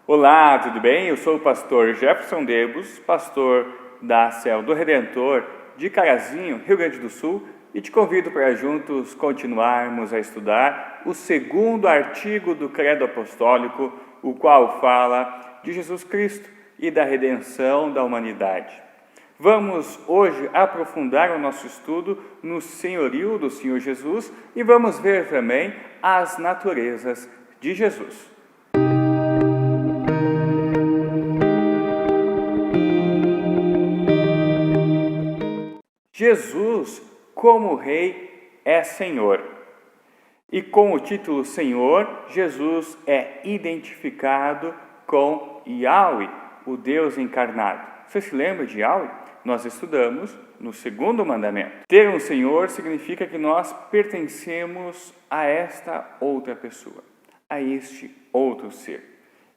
Olá, tudo bem? Eu sou o pastor Jefferson Debus, pastor da Céu do Redentor de Carazinho, Rio Grande do Sul, e te convido para juntos continuarmos a estudar o segundo artigo do Credo Apostólico, o qual fala de Jesus Cristo e da redenção da humanidade. Vamos hoje aprofundar o nosso estudo no senhorio do Senhor Jesus e vamos ver também as naturezas de Jesus. Jesus, como Rei, é Senhor. E com o título Senhor, Jesus é identificado com Yahweh, o Deus encarnado. Você se lembra de Yahweh? Nós estudamos no segundo mandamento. Ter um Senhor significa que nós pertencemos a esta outra pessoa, a este outro ser.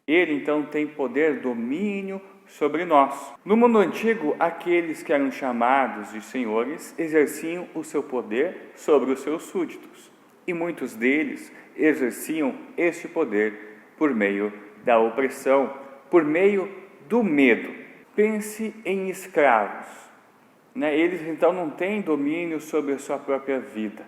Ele então tem poder, domínio sobre nós. No mundo antigo, aqueles que eram chamados de senhores exerciam o seu poder sobre os seus súditos. E muitos deles exerciam este poder por meio da opressão, por meio do medo. Pense em escravos. Eles então não têm domínio sobre a sua própria vida.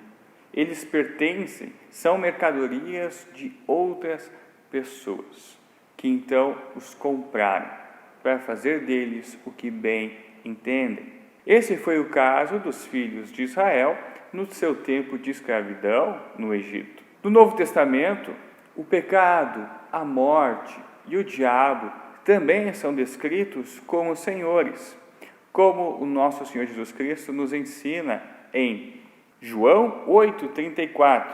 Eles pertencem, são mercadorias de outras pessoas, que então os compraram para fazer deles o que bem entendem. Esse foi o caso dos filhos de Israel no seu tempo de escravidão no Egito. No Novo Testamento, o pecado, a morte e o diabo também são descritos como senhores, como o nosso Senhor Jesus Cristo nos ensina em João 8,34.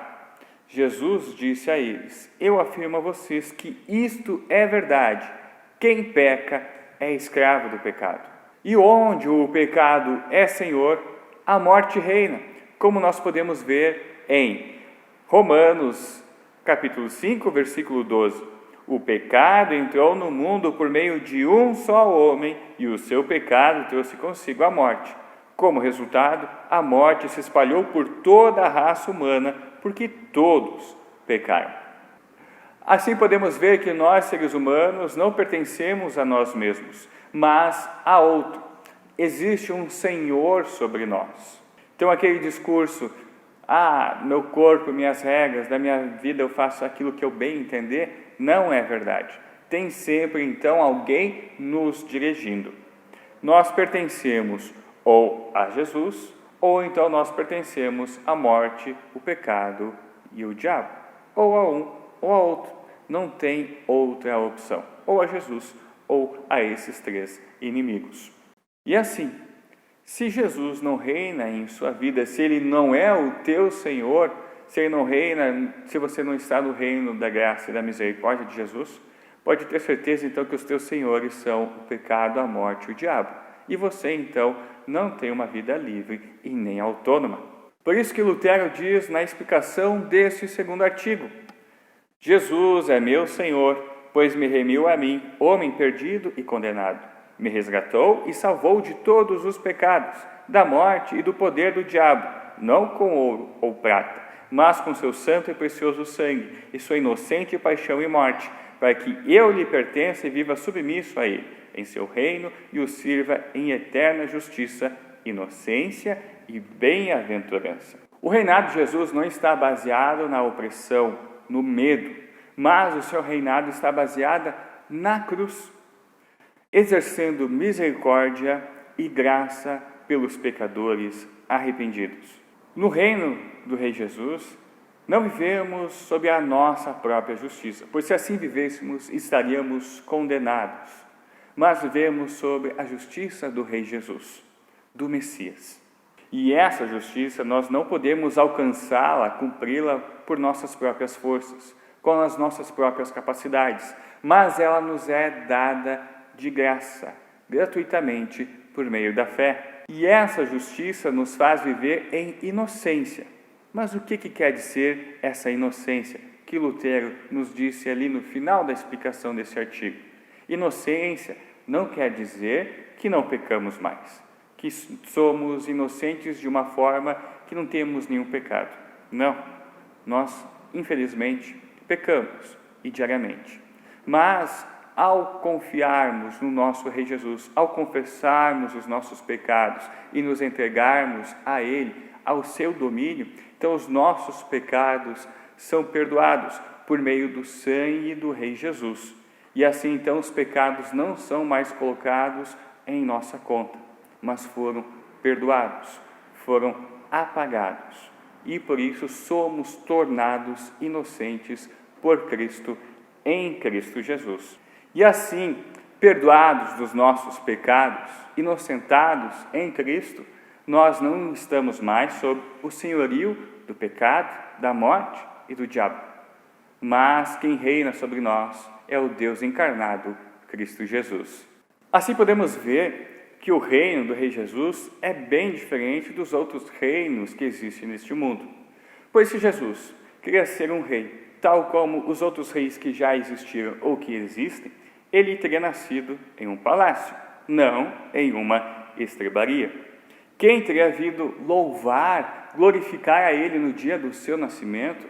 Jesus disse a eles: eu afirmo a vocês que isto é verdade. Quem peca é escravo do pecado. E onde o pecado é senhor, a morte reina, como nós podemos ver em Romanos, capítulo 5, versículo 12. O pecado entrou no mundo por meio de um só homem, e o seu pecado trouxe consigo a morte. Como resultado, a morte se espalhou por toda a raça humana, porque todos pecaram. Assim podemos ver que nós, seres humanos, não pertencemos a nós mesmos, mas a outro. Existe um Senhor sobre nós. Então aquele discurso, meu corpo, minhas regras, da minha vida eu faço aquilo que eu bem entender, não é verdade. Tem sempre então alguém nos dirigindo. Nós pertencemos ou a Jesus, ou então nós pertencemos à morte, o pecado e o diabo, ou a um ou a outro. Não tem outra opção, ou a Jesus, ou a esses três inimigos. E assim, se Jesus não reina em sua vida, se Ele não é o teu Senhor, se Ele não reina, se você não está no reino da graça e da misericórdia de Jesus, pode ter certeza então que os teus senhores são o pecado, a morte e o diabo. E você então não tem uma vida livre e nem autônoma. Por isso que Lutero diz na explicação deste segundo artigo: Jesus é meu Senhor, pois me remiu a mim, homem perdido e condenado. Me resgatou e salvou de todos os pecados, da morte e do poder do diabo, não com ouro ou prata, mas com seu santo e precioso sangue, e sua inocente paixão e morte, para que eu lhe pertença e viva submisso a ele, em seu reino, e o sirva em eterna justiça, inocência e bem-aventurança. O reinado de Jesus não está baseado na opressão, no medo, mas o seu reinado está baseado na cruz, exercendo misericórdia e graça pelos pecadores arrependidos. No reino do Rei Jesus, não vivemos sob a nossa própria justiça, pois se assim vivêssemos, estaríamos condenados, mas vivemos sob a justiça do Rei Jesus, do Messias. E essa justiça nós não podemos alcançá-la, cumpri-la por nossas próprias forças, com as nossas próprias capacidades, mas ela nos é dada de graça, gratuitamente, por meio da fé. E essa justiça nos faz viver em inocência. Mas o que quer dizer essa inocência que Lutero nos disse ali no final da explicação desse artigo? Inocência não quer dizer que não pecamos mais, que somos inocentes de uma forma que não temos nenhum pecado. Não, nós, infelizmente, pecamos, e diariamente. Mas ao confiarmos no nosso Rei Jesus, ao confessarmos os nossos pecados e nos entregarmos a Ele, ao seu domínio, então os nossos pecados são perdoados por meio do sangue do Rei Jesus. E assim, então, os pecados não são mais colocados em nossa conta, mas foram perdoados, foram apagados. E por isso somos tornados inocentes por Cristo, em Cristo Jesus. E assim, perdoados dos nossos pecados, inocentados em Cristo, nós não estamos mais sob o senhorio do pecado, da morte e do diabo. Mas quem reina sobre nós é o Deus encarnado, Cristo Jesus. Assim podemos ver que o reino do Rei Jesus é bem diferente dos outros reinos que existem neste mundo. Pois se Jesus queria ser um rei, tal como os outros reis que já existiram ou que existem, ele teria nascido em um palácio, não em uma estrebaria. Quem teria vindo louvar, glorificar a ele no dia do seu nascimento,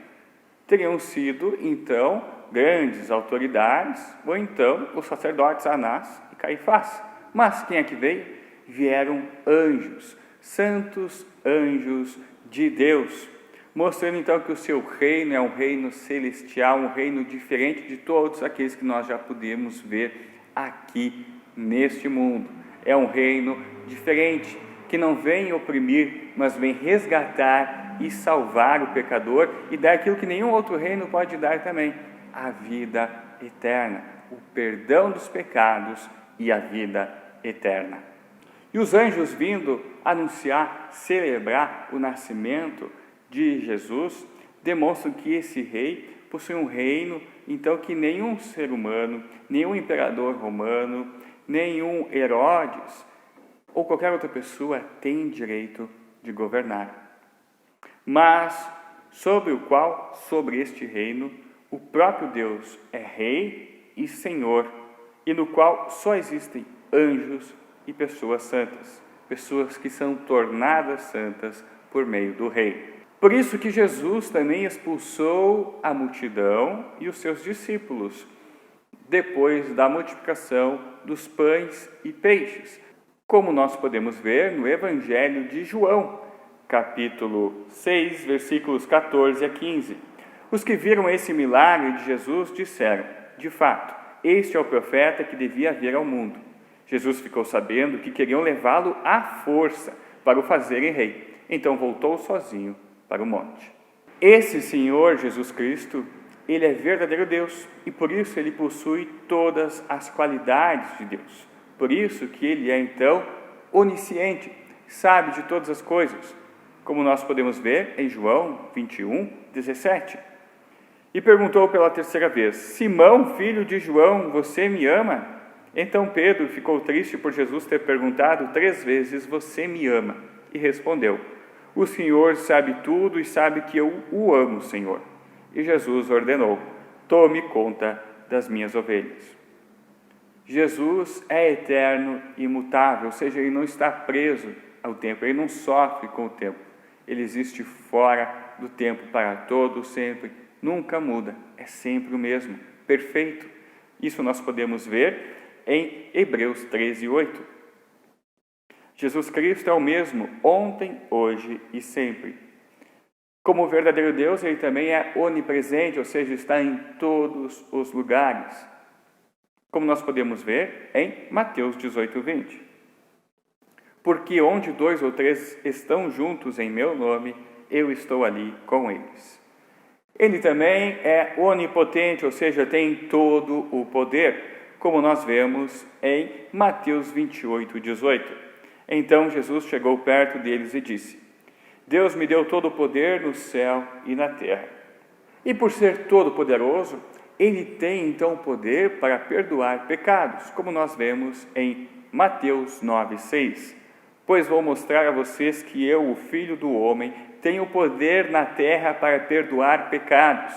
teriam sido, então, grandes autoridades, ou então os sacerdotes Anás e Caifás. Mas quem é que veio? Vieram anjos, santos anjos de Deus, mostrando então que o seu reino é um reino celestial, um reino diferente de todos aqueles que nós já podemos ver aqui neste mundo. É um reino diferente, que não vem oprimir, mas vem resgatar e salvar o pecador e dar aquilo que nenhum outro reino pode dar também, a vida eterna, o perdão dos pecados e a vida eterna. E os anjos vindo anunciar, celebrar o nascimento de Jesus, demonstram que esse rei possui um reino, então, que nenhum ser humano, nenhum imperador romano, nenhum Herodes ou qualquer outra pessoa tem direito de governar. Mas sobre este reino, o próprio Deus é Rei e Senhor, e no qual só existem anjos e pessoas santas, pessoas que são tornadas santas por meio do Rei. Por isso que Jesus também expulsou a multidão e os seus discípulos, depois da multiplicação dos pães e peixes, como nós podemos ver no Evangelho de João, capítulo 6, versículos 14 a 15. Os que viram esse milagre de Jesus disseram: de fato, este é o profeta que devia vir ao mundo. Jesus ficou sabendo que queriam levá-lo à força para o fazerem rei, então voltou sozinho para o monte. Esse Senhor Jesus Cristo, ele é verdadeiro Deus e por isso ele possui todas as qualidades de Deus. Por isso que ele é então onisciente, sabe de todas as coisas, como nós podemos ver em João 21, 17. E perguntou pela terceira vez: Simão, filho de João, você me ama? Então Pedro ficou triste por Jesus ter perguntado 3 vezes: você me ama? E respondeu: o Senhor sabe tudo e sabe que eu o amo, Senhor. E Jesus ordenou: tome conta das minhas ovelhas. Jesus é eterno e imutável, ou seja, ele não está preso ao tempo, ele não sofre com o tempo. Ele existe fora do tempo para todo sempre, nunca muda, é sempre o mesmo, perfeito. Isso nós podemos ver em Hebreus 13, 8. Jesus Cristo é o mesmo ontem, hoje e sempre. Como o verdadeiro Deus, ele também é onipresente, ou seja, está em todos os lugares. Como nós podemos ver em Mateus 18, 20. Porque onde 2 ou 3 estão juntos em meu nome, eu estou ali com eles. Ele também é onipotente, ou seja, tem todo o poder, como nós vemos em Mateus 28, 18. Então Jesus chegou perto deles e disse: Deus me deu todo o poder no céu e na terra. E por ser todo-poderoso, ele tem então o poder para perdoar pecados, como nós vemos em Mateus 9, 6. Pois vou mostrar a vocês que eu, o Filho do Homem, tenho poder na terra para perdoar pecados.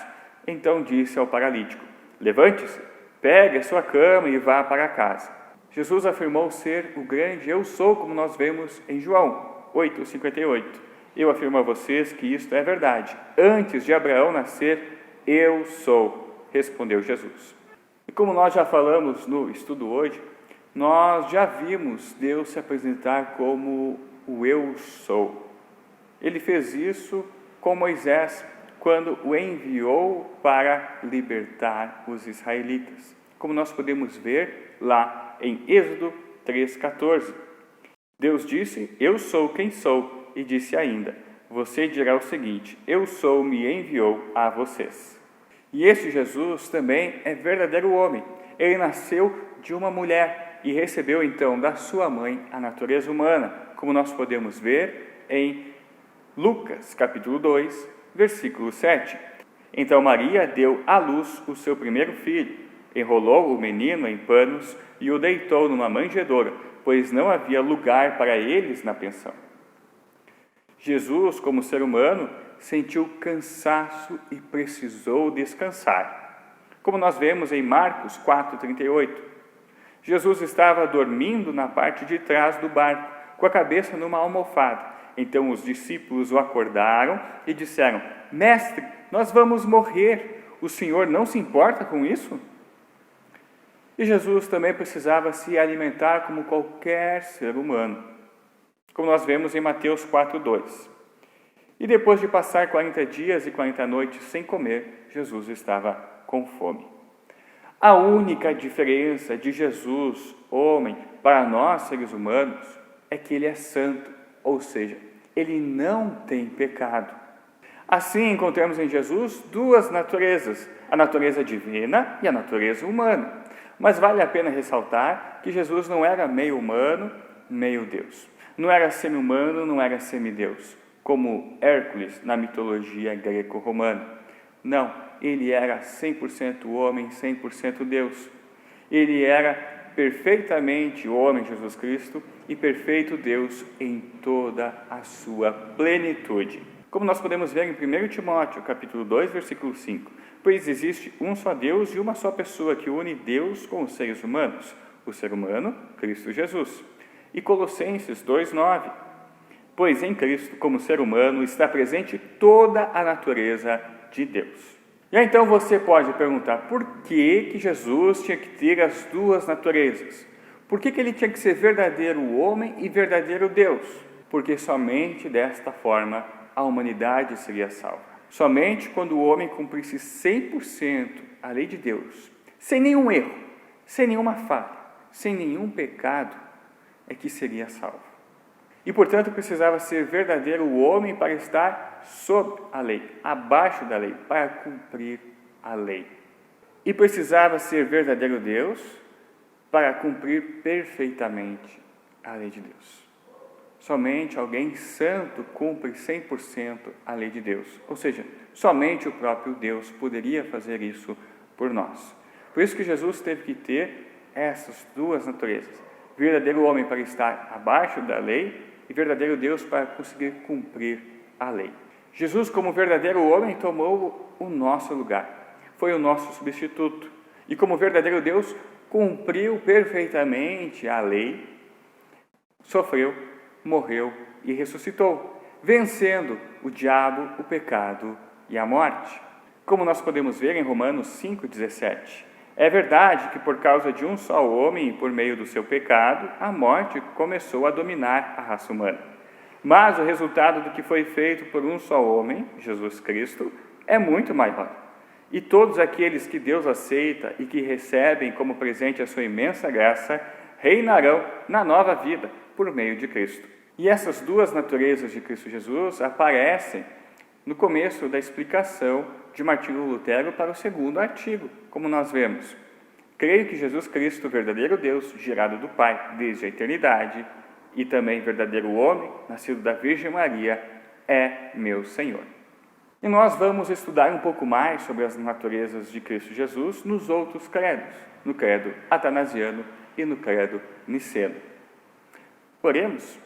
Então disse ao paralítico: levante-se, pegue a sua cama e vá para casa. Jesus afirmou ser o grande eu sou, como nós vemos em João 8, 58. Eu afirmo a vocês que isto é verdade. Antes de Abraão nascer, eu sou, respondeu Jesus. E como nós já falamos no estudo hoje, nós já vimos Deus se apresentar como o Eu Sou. Ele fez isso com Moisés, quando o enviou para libertar os israelitas. Como nós podemos ver lá em Êxodo 3,14. Deus disse, eu sou quem sou, e disse ainda, você dirá o seguinte, eu sou, me enviou a vocês. E este Jesus também é verdadeiro homem. Ele nasceu de uma mulher e recebeu então da sua mãe a natureza humana, como nós podemos ver em Lucas, capítulo 2, versículo 7. Então Maria deu à luz o seu primeiro filho, enrolou o menino em panos e o deitou numa manjedoura, pois não havia lugar para eles na pensão. Jesus, como ser humano, sentiu cansaço e precisou descansar. Como nós vemos em Marcos 4,38. Jesus estava dormindo na parte de trás do barco, com a cabeça numa almofada. Então os discípulos o acordaram e disseram, Mestre, nós vamos morrer, o Senhor não se importa com isso? E Jesus também precisava se alimentar como qualquer ser humano, como nós vemos em Mateus 4,2. E depois de passar 40 dias e 40 noites sem comer, Jesus estava com fome. A única diferença de Jesus, homem, para nós seres humanos, é que ele é santo, ou seja, ele não tem pecado. Assim, encontramos em Jesus duas naturezas, a natureza divina e a natureza humana. Mas vale a pena ressaltar que Jesus não era meio humano, meio Deus. Não era semi-humano, não era semideus, como Hércules na mitologia greco-romana. Não, ele era 100% homem, 100% Deus. Ele era perfeitamente homem, Jesus Cristo, e perfeito Deus em toda a sua plenitude. Como nós podemos ver em 1 Timóteo, capítulo 2, versículo 5. Pois existe um só Deus e uma só pessoa que une Deus com os seres humanos, o ser humano, Cristo Jesus. E Colossenses 2,9. Pois em Cristo, como ser humano, está presente toda a natureza de Deus. E aí, então você pode perguntar, por que Jesus tinha que ter as duas naturezas? Por que ele tinha que ser verdadeiro homem e verdadeiro Deus? Porque somente desta forma a humanidade seria salva. Somente quando o homem cumprisse 100% a lei de Deus, sem nenhum erro, sem nenhuma falha, sem nenhum pecado, é que seria salvo. E, portanto, precisava ser verdadeiro homem para estar sob a lei, abaixo da lei, para cumprir a lei. E precisava ser verdadeiro Deus para cumprir perfeitamente a lei de Deus. Somente alguém santo cumpre 100% a lei de Deus. Ou seja, somente o próprio Deus poderia fazer isso por nós. Por isso que Jesus teve que ter essas duas naturezas. Verdadeiro homem para estar abaixo da lei e verdadeiro Deus para conseguir cumprir a lei. Jesus, como verdadeiro homem, tomou o nosso lugar. Foi o nosso substituto. E como verdadeiro Deus, cumpriu perfeitamente a lei, sofreu, morreu e ressuscitou, vencendo o diabo, o pecado e a morte. Como nós podemos ver em Romanos 5,17. É verdade que por causa de um só homem e por meio do seu pecado, a morte começou a dominar a raça humana. Mas o resultado do que foi feito por um só homem, Jesus Cristo, é muito maior. E todos aqueles que Deus aceita e que recebem como presente a sua imensa graça, reinarão na nova vida por meio de Cristo. E essas duas naturezas de Cristo Jesus aparecem no começo da explicação de Martinho Lutero para o segundo artigo, como nós vemos. Creio que Jesus Cristo, verdadeiro Deus, gerado do Pai desde a eternidade, e também verdadeiro homem, nascido da Virgem Maria, é meu Senhor. E nós vamos estudar um pouco mais sobre as naturezas de Cristo Jesus nos outros credos, no credo atanasiano e no credo niceno. Oremos.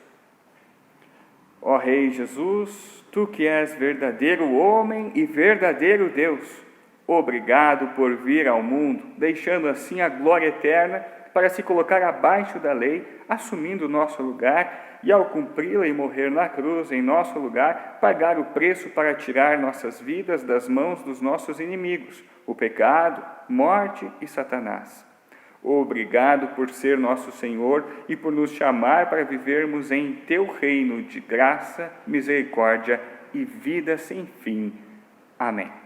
Ó Rei Jesus, Tu que és verdadeiro homem e verdadeiro Deus, obrigado por vir ao mundo, deixando assim a glória eterna para se colocar abaixo da lei, assumindo o nosso lugar e, ao cumpri-la e morrer na cruz em nosso lugar, pagar o preço para tirar nossas vidas das mãos dos nossos inimigos, o pecado, morte e Satanás. Obrigado por ser nosso Senhor e por nos chamar para vivermos em Teu reino de graça, misericórdia e vida sem fim. Amém.